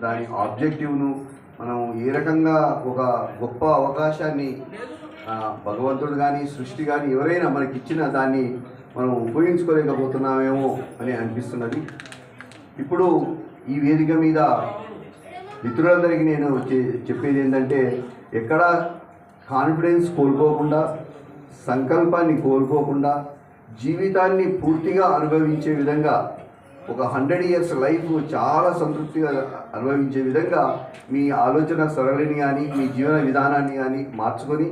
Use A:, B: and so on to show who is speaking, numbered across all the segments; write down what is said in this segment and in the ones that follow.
A: దాని ఆబ్జెక్టివ్ను మనం ఏ రకంగా ఒక గొప్ప అవకాశాన్ని భగవంతుడు కానీ సృష్టి కానీ ఎవరైనా మనకి ఇచ్చిన దాన్ని మనం ఉపయోగించుకోలేకపోతున్నామేమో అని అనిపిస్తున్నది. ఇప్పుడు ఈ వేదిక మీద మిత్రులందరికీ నేను చెప్పేది ఏంటంటే, ఎక్కడ కాన్ఫిడెన్స్ కోల్పోకుండా, సంకల్పాన్ని కోల్పోకుండా, జీవితాన్ని పూర్తిగా అనుభవించే విధంగా, ఒక 100 years లైఫ్ చాలా సంతృప్తిగా అనుభవించే విధంగా మీ ఆలోచన సరళిని కానీ మీ జీవన విధానాన్ని కానీ మార్చుకొని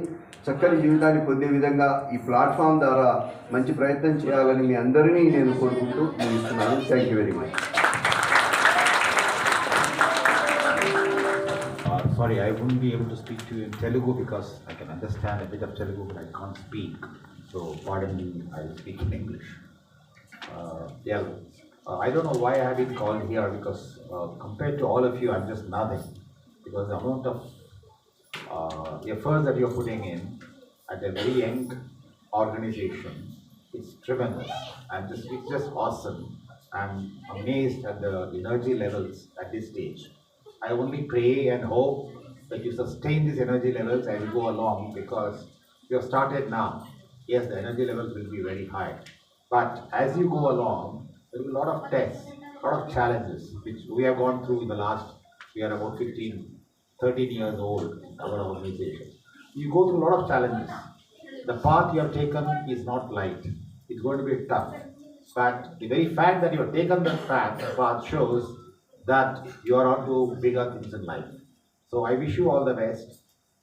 A: చక్కని జీవితాన్ని పొందే విధంగా ఈ ప్లాట్ఫామ్ ద్వారా మంచి ప్రయత్నం చేయాలని మీ అందరినీ నేను కోరుకుంటూ ముగిస్తున్నాను. Thank you very much.
B: Sorry, I wouldn't be able to speak to you in Telugu because I can understand a bit of Telugu, but I can't speak. So, pardon me, I'll speak in English. I don't know why I have been called here because compared to all of you, I'm just nothing. Because the amount of effort that you're putting in at a very young organization, it's tremendous. It's just awesome. I'm amazed at the energy levels at this stage. I only pray and hope that you sustain these energy levels as you go along, because you have started now. Yes, the energy levels will be very high. But as you go along, there will be a lot of tests, a lot of challenges, which we have gone through in the last, we are about 13 years old in our organization. You go through a lot of challenges. The path you have taken is not light. It's going to be tough. But the very fact that you have taken that path shows that you are on to bigger things in life. So I wish you all the best.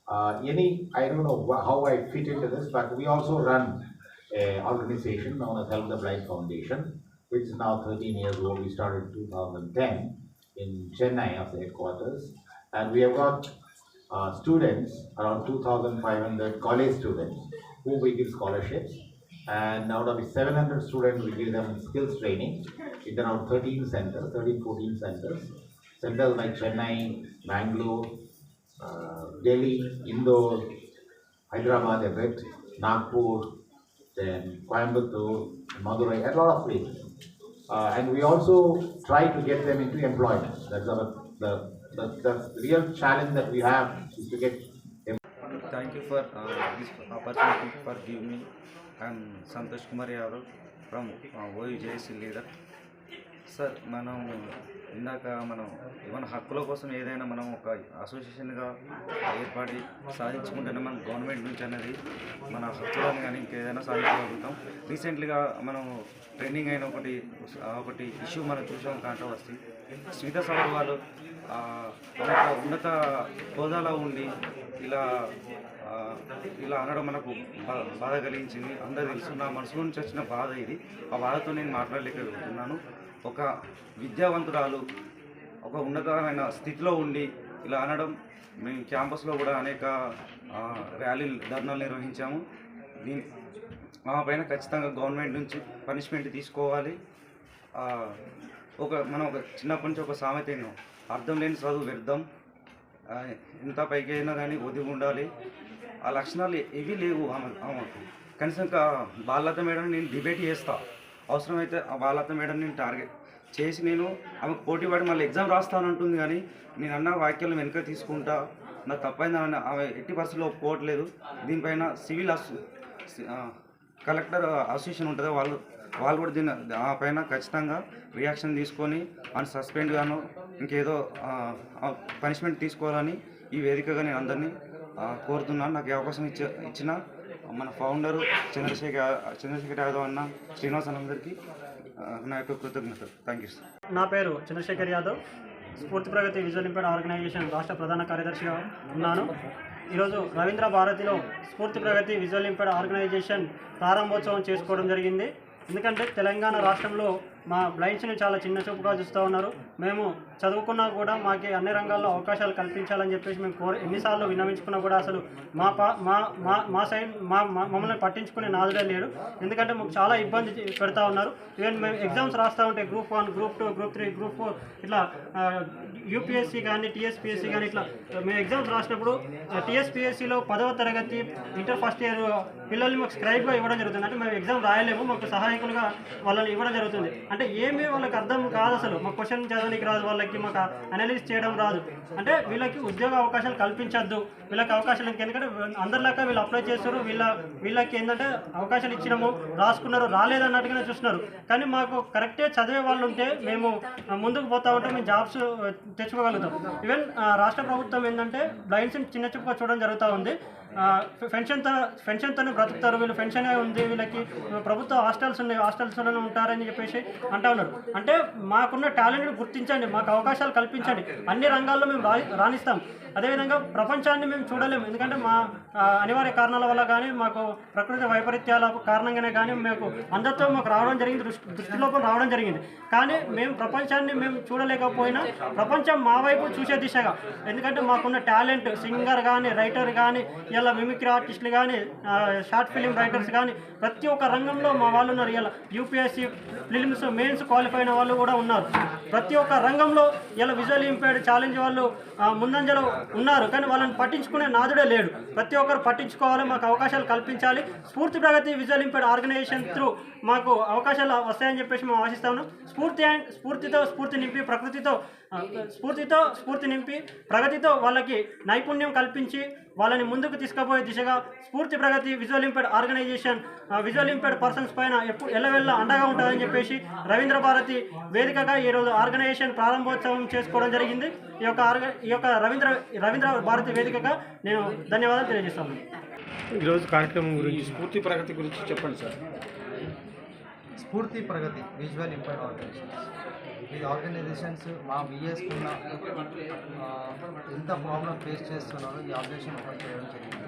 B: I don't know how I fit into this, but we also run an organization known as Help the Blind Foundation, which is now 13 years old. We started in 2010 in Chennai as the headquarters. And we have got students, around 2,500 college students, who we give scholarships. And out of 700 students, we give them skills training in around 13, 14 centers. Centers like Chennai, Bangalore, Delhi, Indore, Hyderabad a bit, Nagpur, then Coimbatore, Madurai, a lot of places. And we also try to get them into employment. That's the real challenge that we have, is to get them.
C: Thank you for this opportunity for giving me. I'm Santosh Kumar Yadav from OUJC leader. Sir మనం ఇందాక ఏమైనా హక్కుల కోసం ఏదైనా మనం ఒక అసోసియేషన్గా ఏర్పడి సాధించుకుంటేనే మనం గవర్నమెంట్ నుంచి అనేది మన హక్కులను కానీ ఇంకేదైనా సాధించగలుగుతాం. రీసెంట్లీగా మనం ట్రెండింగ్ అయిన ఒకటి ఇష్యూ మనం చూసాం, కాంట్రవర్సీ. శ్రీధర్ సభర్ వాళ్ళు ఉన్నత హోదాలో ఉండి ఇలా అనడం మనకు బాధ కలిగించింది. అందరూ తెలుసు, నా మనసులో నుంచి వచ్చిన బాధ ఇది. ఆ బాధతో నేను మాట్లాడలేకపోతున్నాను. ఒక విద్యావంతురాలు ఒక ఉన్నతమైన స్థితిలో ఉండి ఇలా అనడం, మేము క్యాంపస్లో కూడా అనేక ర్యాలీలు, ధర్నాలు నిర్వహించాము. పైన ఖచ్చితంగా గవర్నమెంట్ నుంచి పనిష్మెంట్ తీసుకోవాలి. మనం ఒక చిన్నప్పటి నుంచి ఒక సామెత విన్నాం, అర్థం లేని చదువు వ్యర్థం, ఎంత పైకి అయినా కానీ ఒదిగి ఉండాలి. ఆ లక్షణాలు ఏవి లేవు ఆమెకు. కనీసం బాలలత మేడం నేను డిబేట్ చేస్తా, అవసరమైతే ఆ బాలలత మేడం నేను టార్గెట్ చేసి నేను ఆమెకు పోటీ పడి మళ్ళీ ఎగ్జామ్ రాస్తానంటుంది. కానీ నేను అన్న వాక్యాలను వెనుక తీసుకుంటా, నాకు తప్పైందని ఆమె ఎట్టి పరిస్థితుల్లో ఒప్పుకోవట్లేదు. దీనిపైన సివిల్ కలెక్టర్ అసోసియేషన్ ఉంటుంది, వాళ్ళు కూడా ఆ పైన ఖచ్చితంగా రియాక్షన్ తీసుకొని ఆయన సస్పెండ్ గాను ఇంకేదో పనిష్మెంట్ తీసుకోవాలని ఈ వేదికగా నేను అందరినీ కోరుతున్నాను. నాకు అవకాశం ఇచ్చిన మన ఫౌండరు చంద్రశేఖర్ యాదవ్ అన్న, శ్రీనివాస్ అన్నందరికీ నా యొక్క కృతజ్ఞతలు. Thank you sir.
D: నా పేరు చంద్రశేఖర్ యాదవ్, స్ఫూర్తి ప్రగతి విజువల్ ఇంపైర్డ్ ఆర్గనైజేషన్ రాష్ట్ర ప్రధాన కార్యదర్శిగా ఉన్నాను. ఈరోజు రవీంద్ర భారతిలో స్ఫూర్తి ప్రగతి విజువల్ ఇంపైర్డ్ ఆర్గనైజేషన్ ప్రారంభోత్సవం చేసుకోవడం జరిగింది. ఎందుకంటే తెలంగాణ రాష్ట్రంలో మా బ్లైండ్స్ని చాలా చిన్న చూపుగా చూస్తూ ఉన్నారు. మేము చదువుకున్నా కూడా మాకు అన్ని రంగాల్లో అవకాశాలు కల్పించాలని చెప్పేసి మేము ఎన్నిసార్లు విన్నవించుకున్నా కూడా అసలు మా సైడ్ మమ్మల్ని పట్టించుకునే నాదుడే లేడు. ఎందుకంటే మాకు చాలా ఇబ్బంది పెడతా ఉన్నారు. ఈవెన్ మేము ఎగ్జామ్స్ రాస్తూ ఉంటే గ్రూప్ 1, గ్రూప్ 2, గ్రూప్ 3, గ్రూప్ 4 ఇట్లా యూపీఎస్సీ కానీ టీఎస్పీఎస్సీ కానీ ఇట్లా మేము ఎగ్జామ్స్ రాసినప్పుడు టీఎస్పీఎస్సీలో 10వ తరగతి ఇంటర్ ఫస్ట్ ఇయర్ పిల్లల్ని మాకు స్క్రైబ్గా ఇవ్వడం జరుగుతుంది. అంటే మేము ఎగ్జామ్ రాయలేము, మాకు సహాయకులుగా వాళ్ళని ఇవ్వడం జరుగుతుంది. అంటే ఏమీ వాళ్ళకి అర్థం కాదు, అసలు మాకు క్వశ్చన్ చదవడానికి రాదు, వాళ్ళకి మాకు అనలైజ్ చేయడం రాదు. అంటే వీళ్ళకి ఉద్యోగ అవకాశాలు కల్పించద్దు, వీళ్ళకి అవకాశాలు ఎందుకంటే అందరిలాగా వీళ్ళు అప్లై చేస్తారు, వీళ్ళకి ఏంటంటే అవకాశాలు ఇచ్చినాము, రాసుకున్నారు, రాలేదన్నట్టుగానే చూస్తున్నారు. కానీ మాకు కరెక్టే చదివే వాళ్ళు ఉంటే మేము ముందుకు పోతా ఉంటే మేము జాబ్స్ తెచ్చుకోగలుగుతాం. ఈవెన్ రాష్ట్ర ప్రభుత్వం ఏంటంటే బ్లైండ్స్ని చిన్న చూపుగా చూడడం జరుగుతూ ఉంది. పెన్షన్తోనే బ్రతుకుతారు వీళ్ళు, పెన్షనే ఉంది వీళ్ళకి, ప్రభుత్వ హాస్టల్స్ ఉన్నాయి, హాస్టల్స్లోనే ఉంటారని చెప్పేసి అంటా ఉన్నారు. అంటే మాకున్న టాలెంట్ని గుర్తించండి, మాకు అవకాశాలు కల్పించండి, అన్ని రంగాల్లో మేము రాణిస్తాం. అదేవిధంగా ప్రపంచాన్ని మేము చూడలేము, ఎందుకంటే మా అనివార్య కారణాల వల్ల కానీ మాకు ప్రకృతి వైపరీత్యాల కారణంగానే కానీ మాకు అందరితో మాకు రావడం జరిగింది, దృష్టిలోపం రావడం జరిగింది. కానీ మేము ప్రపంచాన్ని మేము చూడలేకపోయినా ప్రపంచం మా వైపు చూసే దిశగా, ఎందుకంటే మాకున్న టాలెంట్ సింగర్ కానీ రైటర్ కానీ ఇలా మిమిక్రీ ఆర్టిస్టులు కానీ షార్ట్ ఫిలిం రైటర్స్ కానీ ప్రతి ఒక్క రంగంలో మా వాళ్ళు ఉన్నారు. ఇలా యూపీఎస్సీ ఫిలిమ్స్ మెయిన్స్ క్వాలిఫై అయిన వాళ్ళు కూడా ఉన్నారు. ప్రతి ఒక్క రంగంలో ఇలా విజువల్ ఇంపైర్డ్ ఛాలెంజ్ వాళ్ళు ముందంజలో ఉన్నారు. కానీ వాళ్ళని పట్టించుకునే నాదుడే లేడు. ప్రతి ఒక్కరు పట్టించుకోవాలి, మాకు అవకాశాలు కల్పించాలి. స్ఫూర్తి Pragathi visual impaired organisation through మాకు అవకాశాలు వస్తాయని చెప్పేసి మేము ఆశిస్తా ఉన్నాం. స్ఫూర్తి నింపి స్ఫూర్తి నింపి ప్రగతితో వాళ్ళకి నైపుణ్యం కల్పించి వాళ్ళని ముందుకు తీసుకుపోయే దిశగా Spoorthi Pragathi visual impaired organization visual impaired persons పైన ఎల్లవెల్ల అండగా ఉంటుందని చెప్పేసి రవీంద్ర భారతి వేదికగా ఈరోజు ఆర్గనైజేషన్ ప్రారంభోత్సవం చేసుకోవడం జరిగింది. ఈ యొక్క రవీంద్ర భారతి వేదికగా నేను ధన్యవాదాలు తెలియజేస్తాను.
E: ఈరోజు కార్యక్రమం గురించి స్ఫూర్తి ప్రగతి గురించి చెప్పండి సార్.
F: స్ఫూర్తి ప్రగతి విజువల్ ఇంపైర్డ్ ఆర్గనైజేషన్స్, ఈ ఆర్గనైజేషన్స్ మా విఎస్కున్న ఎంత ప్రాబ్లం ఫేస్ చేస్తున్నారో ఈ ఆర్గనైజేషన్ ఓపెన్ చేయడం జరిగింది.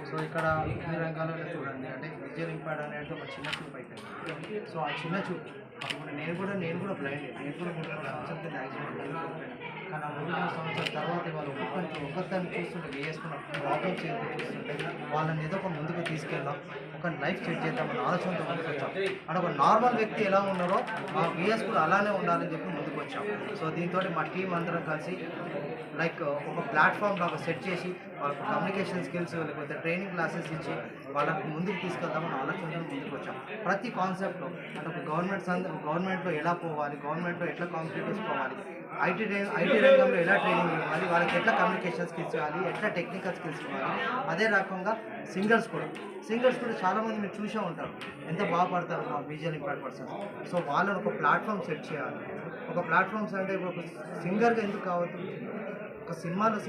F: సో ఇక్కడ అన్ని రంగాలలో చూడండి, అంటే విజువల్ ఇంపైర్డ్ అనేది ఒక చిన్న చూపు అయిపోయింది. సో ఆ చిన్న చూపు అప్పుడు నేను కూడా బ్లైండ్, నేను కూడా 3 సంవత్సరాల కింద యాక్సిడెంట్. కానీ ఆ 3 సంవత్సరాల తర్వాత వాళ్ళు ఒక్కొక్కరిని చూస్తుంటే వేసుకున్న ప్రాబ్లమ్స్ ఏదో చూస్తుంటే వాళ్ళని ఏదో ఒక ముందుకు తీసుకెళ్దాం, ఒక లైఫ్ సెట్ చేద్దామని ఆలోచనతో ముందుకు వచ్చాం. అంటే ఒక నార్మల్ వ్యక్తి ఎలా ఉన్నారో మా విఎస్ కూడా అలానే ఉండాలని చెప్పి ముందుకు వచ్చాం. సో దీంతో మా టీం అందరం కలిసి లైక్ ఒక ప్లాట్ఫామ్ లాగా సెట్ చేసి వాళ్ళకి కమ్యూనికేషన్ స్కిల్స్ లేకపోతే ట్రైనింగ్ క్లాసెస్ ఇచ్చి వాళ్ళకి ముందుకు తీసుకెళ్దామని ఆలోచనతో ముందుకు వచ్చాం. ప్రతి కాన్సెప్ట్లో అంటే ఒక గవర్నమెంట్లో ఎలా పోవాలి, గవర్నమెంట్లో ఎట్లా కాంపిటేటివ్స్ పోవాలి, ఐటీ రంగంలో ఎలా ట్రైనింగ్ ఇవ్వాలి, వాళ్ళకి ఎట్లా కమ్యూనికేషన్ స్కిల్స్ ఇవ్వాలి, ఎట్లా టెక్నికల్ స్కిల్స్ ఇవ్వాలి. అదే రకంగా సింగర్స్ కూడా చాలామంది మీరు చూసే ఉంటారు, ఎంత బాగుపడతారు మా విజువల్ ఇంపైర్డ్ పర్సన్స్. సో వాళ్ళని ఒక ప్లాట్ఫామ్ సెట్ చేయాలి. ఒక ప్లాట్ఫామ్స్ అంటే ఇప్పుడు ఒక సింగర్గా ఎందుకు కావద్దు, ఒక సినిమాలో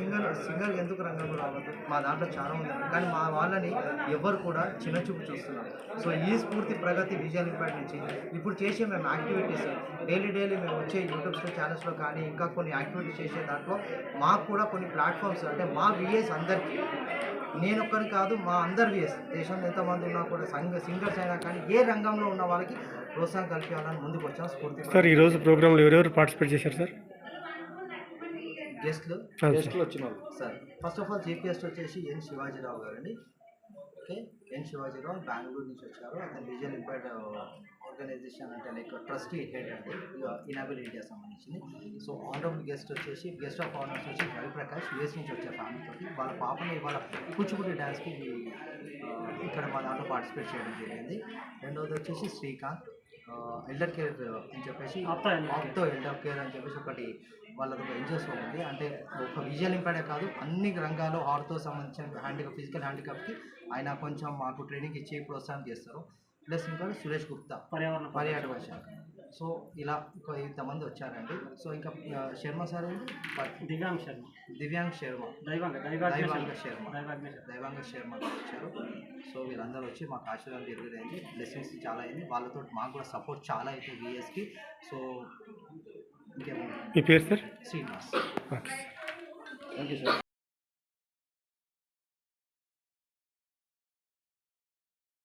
F: సింగర్ ఎందుకు రంగంలో రావద్దు, మా దాంట్లో చాలా మంది ఉన్నారు. కానీ మా వాళ్ళని ఎవరు కూడా చిన్నచూపు చూస్తున్నారు. సో ఈ స్ఫూర్తి ప్రగతి విజువల్ ఇంపైర్డ్ నుంచి ఇప్పుడు చేసే మేము యాక్టివిటీస్ డైలీ మేము వచ్చే యూట్యూబ్ ఛానల్స్లో కానీ ఇంకా కొన్ని యాక్టివిటీస్ చేసే దాంట్లో మాకు కూడా కొన్ని ప్లాట్ఫామ్స్ అంటే మా విఎస్ అందరికీ, నేను ఒక్కరిని కాదు మా అందరి విఎస్ దేశంలో ఎంతమంది ఉన్నా కూడా సింగర్స్ అయినా కానీ ఏ రంగంలో ఉన్న వాళ్ళకి ప్రోత్సాహం కల్పించాలని ముందుకు వచ్చాం. స్ఫూర్తి
E: సార్ ఈరోజు ప్రోగ్రాంలో ఎవరెవరు పార్టిసిపేట్ చేశారు సార్?
F: గెస్ట్లు
E: వచ్చిన వాళ్ళు
F: sir, first of all chief guest వచ్చేసి ఎన్ శివాజీరావు గారండి. ఓకే, ఎన్ శివాజీరావు బెంగళూరు నుంచి వచ్చారు. అతను విజువల్ ఇంపైర్డ్ ఆర్గనైజేషన్ అంటే లైక్ ట్రస్టీ హెడ్ అండి, ఇనాబుల్ ఇండియా సంబంధించింది. So honourable guest guest of honours వచ్చి రవిప్రకాష్ యూఎస్ నుంచి వచ్చే ఫ్యామిలీతోటి వాళ్ళ పాపని వాళ్ళ కూచిపూడి డ్యాన్స్కి ఇక్కడ మా దాంట్లో పార్టిసిపేట్ చేయడం జరిగింది. రెండవది వచ్చేసి శ్రీకాంత్ ఎల్డర్ కేర్ అని చెప్పేసి ఎల్డర్ కేర్ అని చెప్పేసి ఒకటి వాళ్ళది ఒక ఎన్జిఓ ఉంది. అంటే ఒక విజువల్ ఇంపైర్డే కాదు అన్ని రంగాల్లో ఆర్తో సంబంధించిన ఫిజికల్ హ్యాండిక్యాప్కి ఆయన కొంచెం మాకు ట్రైనింగ్ ఇచ్చి ప్రోత్సాహం చేస్తారు. ప్లస్ ఇంకా సురేష్ గుప్తా పర్యాటక శాఖ. సో ఇలా ఇంతమంది వచ్చారండి. సో ఇంకా శర్మ సార్ దివ్యాంగ్ శర్మ వచ్చారు. సో వీళ్ళందరూ వచ్చి మాకు ఆశీర్వాదం జరిగింది, బ్లెస్సింగ్స్ చాలా అయింది. వాళ్ళతో మాకు కూడా సపోర్ట్ చాలా అయితే విఎస్కి. సో
E: మీ పేరు sir?
F: Srinivas.
E: Thank you sir.